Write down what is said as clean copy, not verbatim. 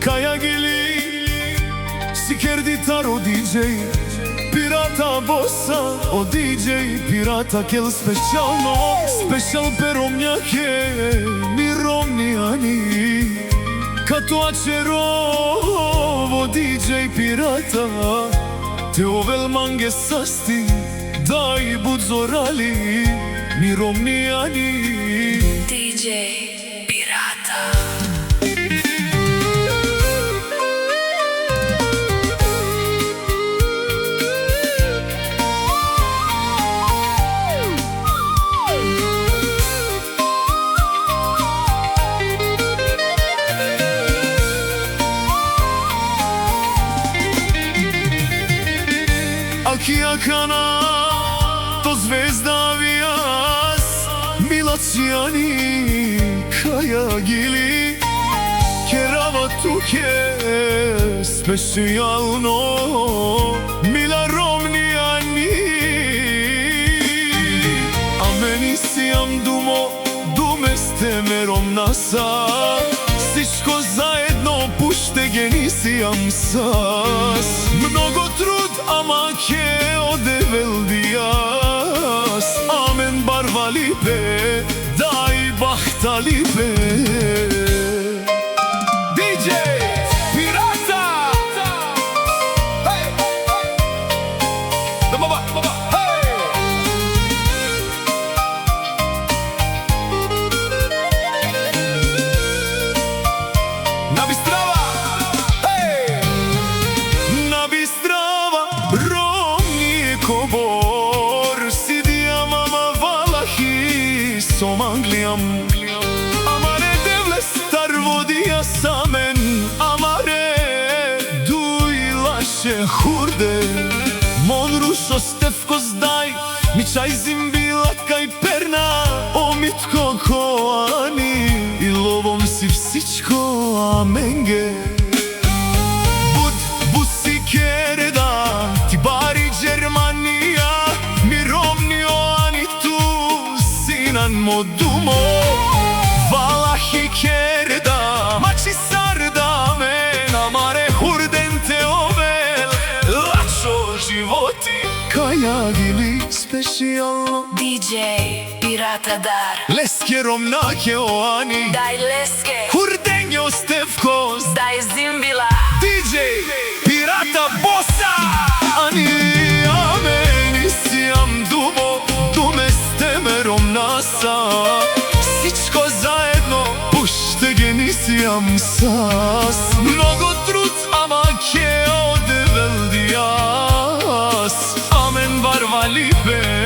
Kaya gili Sikerdita o DJ Pirata bossa o DJ Pirata kel specijalno Special pero mjake Mirovni ani Kato acerovo DJ Pirata Te ovel mange sasti Dai budzorali Mirovni ani DJ Pirata. Akija kana to zvezda vijas Milacijani kaya gili Kerava tuke specijalno Mila romnijani A meni sijam dume s temerom nasa Всичко заедно пуштегени сijam sas Mnogo trud ama ke odevel dias Amen barvalipe dai bahtalipe DJ Pirata Hey Baba hey Nabistrava hey Nabistrava Romni kobor Sidija mama valahi som Anglijam Amare devle star vodija samen Amare dujlaše hurde Mon rušo stefko zdaj Mi čaj zimbilat kaj perna Omitko koani I lovom si всичко amenge Bud busi kereda Ti bari Germania Mirovni oani tu Sinan modumo Valahi kereda Mači sarda men Amare hurden te ovel Lačo životi Kaya gili specijalno DJ Pirata dar. Leske romnake oani Daj leske, Hurdenjo stefko daj zimbila. DJ Pirata bossa Ani ameni sijam dume s temerom nasa Всичко zajedno puštegeni sijam sas Mnogo trud ama ke odevel dias Amen barvalipe